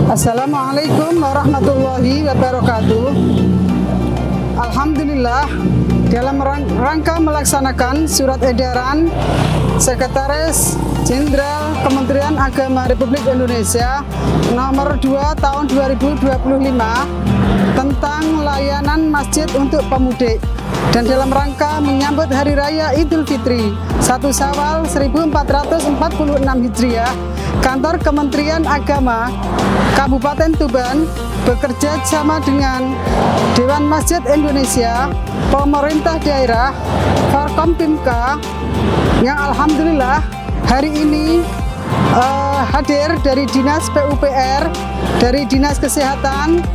Assalamualaikum warahmatullahi wabarakatuh. Alhamdulillah, dalam rangka melaksanakan surat edaran Sekretaris Jenderal Kementerian Agama Republik Indonesia nomor 2 tahun 2025 tentang layanan masjid untuk pemudik, dan dalam rangka menyambut Hari Raya Idul Fitri 1 Syawal 1446 Hijriah, Kantor Kementerian Agama Kabupaten Tuban bekerja sama dengan Dewan Masjid Indonesia, pemerintah daerah, Forkompimka, yang alhamdulillah hari ini hadir dari Dinas PUPR, dari Dinas Kesehatan,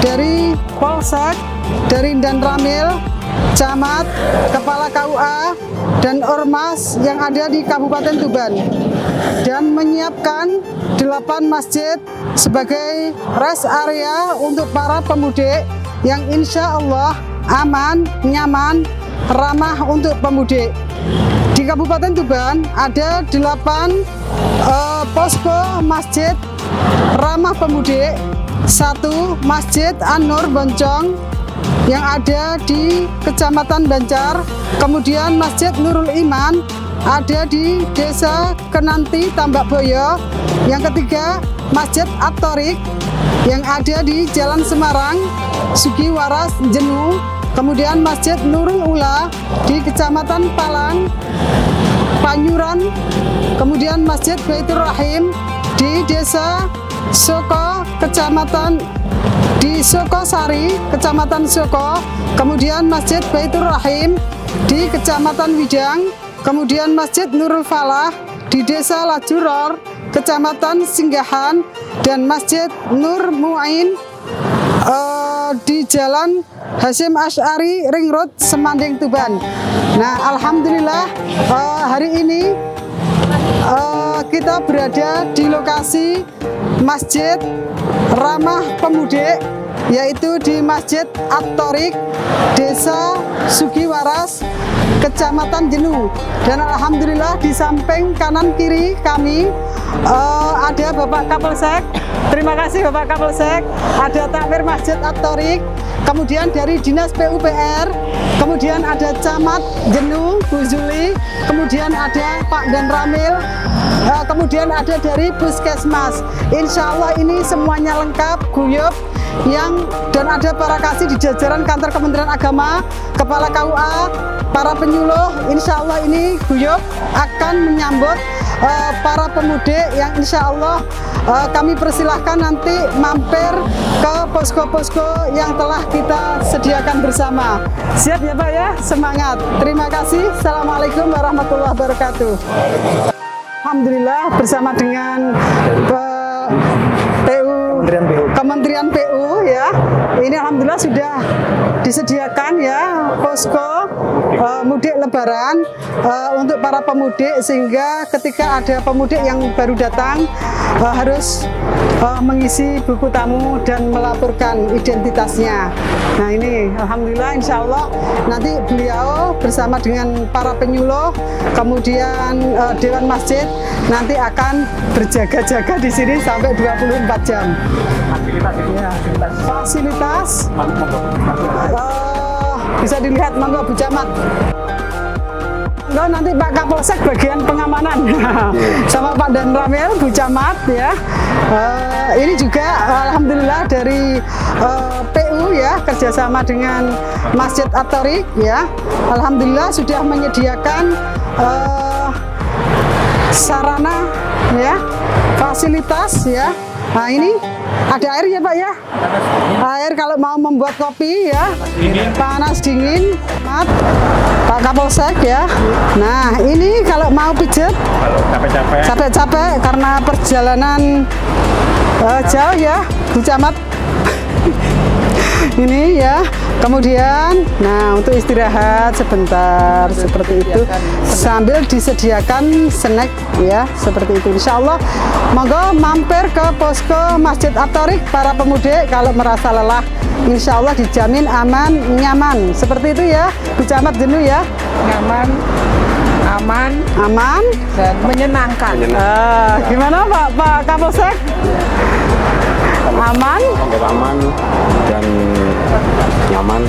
dari Polsek, dari Dan Ramil, Camat, Kepala KUA, dan Ormas yang ada di Kabupaten Tuban, dan menyiapkan 8 masjid sebagai rest area untuk para pemudik yang insya Allah aman, nyaman, ramah untuk pemudik. Di Kabupaten Tuban ada 8 posko masjid ramah pemudik. 1 Masjid An-Nur Boncong yang ada di Kecamatan Banjar, kemudian Masjid Nurul Iman ada di Desa Kenanti, Tambak Boyo. Yang ketiga Masjid At-Thoriq yang ada di Jalan Semarang, Sugiwaras, Jenu. Kemudian Masjid Nurul Ula di Kecamatan Palang, Panyuran. Kemudian Masjid Baitur Rahim di Desa Soko, Kecamatan di Sokosari, Kecamatan Soko. Kemudian Masjid Baitur Rahim di Kecamatan Widang. Kemudian Masjid Nurul Falah di Desa Lajuror, Kecamatan Singgahan, dan Masjid Nur Mu'in di Jalan Hasyim Asy'ari Ring Road, Semanding, Tuban. Nah, alhamdulillah hari ini kita berada di lokasi masjid ramah pemudik, yaitu di Masjid At-Thoriq, Desa Sugiwaras, Kecamatan Jenu. Dan alhamdulillah di samping kanan kiri kami ada Bapak Kapolsek. Terima kasih Bapak Kapolsek. Ada takmir Masjid At-Thoriq, kemudian dari Dinas PUPR, kemudian ada Camat Jenu, Bu Zuli, kemudian ada Pak Dan Ramil, kemudian ada dari Puskesmas. Insya Allah ini semuanya lengkap, guyup, dan ada para kasih di jajaran Kantor Kementerian Agama, Kepala KUA, para penyuluh. Insya Allah ini guyup akan menyambut para pemudik yang insya Allah kami persilahkan nanti mampir ke posko-posko yang telah kita sediakan bersama. Siap ya Pak ya? Semangat. Terima kasih. Assalamualaikum warahmatullahi wabarakatuh. Alhamdulillah bersama dengan Kementerian PU ya, ini alhamdulillah sudah disediakan ya posko mudik lebaran untuk para pemudik, sehingga ketika ada pemudik yang baru datang harus mengisi buku tamu dan melaporkan identitasnya. Nah ini alhamdulillah insya Allah nanti beliau bersama dengan para penyuluh, kemudian Dewan Masjid nanti akan berjaga-jaga di sini sampai 24 jam. Fasilitas bisa dilihat, monggo Bu Camat. Monggo nanti Pak Kapolsek bagian pengamanan sama Pak Dan Ramil, Bu Camat ya. Ini juga alhamdulillah dari PU ya, kerjasama dengan Masjid At-Thoriq ya. Alhamdulillah sudah menyediakan sarana ya, fasilitas ya. Nah ini ada air ya Pak ya, air kalau mau membuat kopi ya, panas dingin, Pak Kapolsek ya. Nah ini kalau mau pijet, capek-capek karena perjalanan jauh ya Bu Camat. Ini ya, kemudian nah untuk istirahat sebentar seperti itu sambil disediakan snack ya, seperti itu. Insya Allah monggo mampir ke posko Masjid At-Thoriq para pemudik kalau merasa lelah, insya Allah dijamin aman, nyaman, seperti itu ya Bu Camat Jenu ya. Nyaman, aman dan menyenangkan. Gimana Pak Kapolsek? Aman dan nyaman,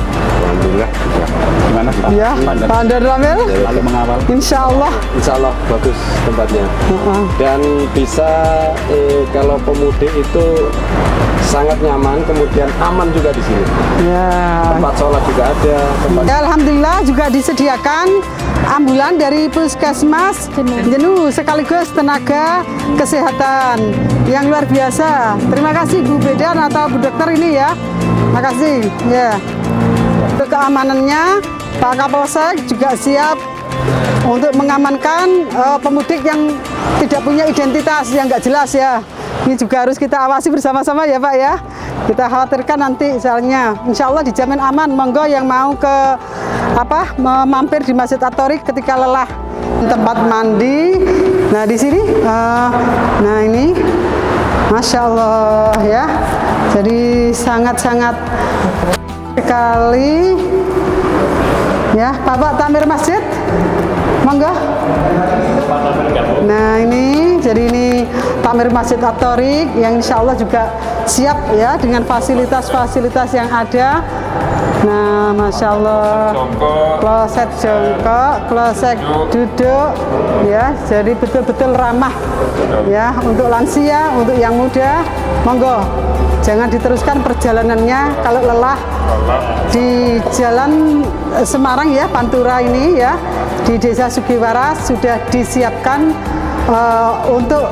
alhamdulillah juga. Gimana Pak? Ya, Pak Andar Ramil. Lalu mengawal. Insya Allah. Insya Allah bagus tempatnya. Dan bisa kalau pemudik itu sangat nyaman, kemudian aman juga di sini. Ya. Tempat sholat juga ada. Ya, alhamdulillah juga disediakan ambulan dari Puskesmas Jenu sekaligus tenaga kesehatan yang luar biasa. Terima kasih Bu Bedan atau Bu Dokter ini ya. Makasih ya. Untuk keamanannya Pak Kapolsek juga siap untuk mengamankan pemudik yang tidak punya identitas yang nggak jelas ya. Ini juga harus kita awasi bersama-sama ya Pak ya. Kita khawatirkan nanti misalnya, insya Allah dijamin aman. Monggo yang mau ke mampir di Masjid At-Thoriq ketika lelah. Tempat mandi. Nah di sini, nah ini, Masya Allah ya. Jadi sangat-sangat sekali ya. Bapak Takmir Masjid, monggo. Nah ini, jadi ini Takmir Masjid At-Thoriq yang insya Allah juga siap ya dengan fasilitas-fasilitas yang ada. Nah, Masya Allah, kloset jongkok, kloset duduk, ya, jadi betul-betul ramah ya untuk lansia, untuk yang muda. Monggo, jangan diteruskan perjalanannya kalau lelah di Jalan Semarang ya, Pantura ini ya, di Desa Sugiwaras sudah disiapkan untuk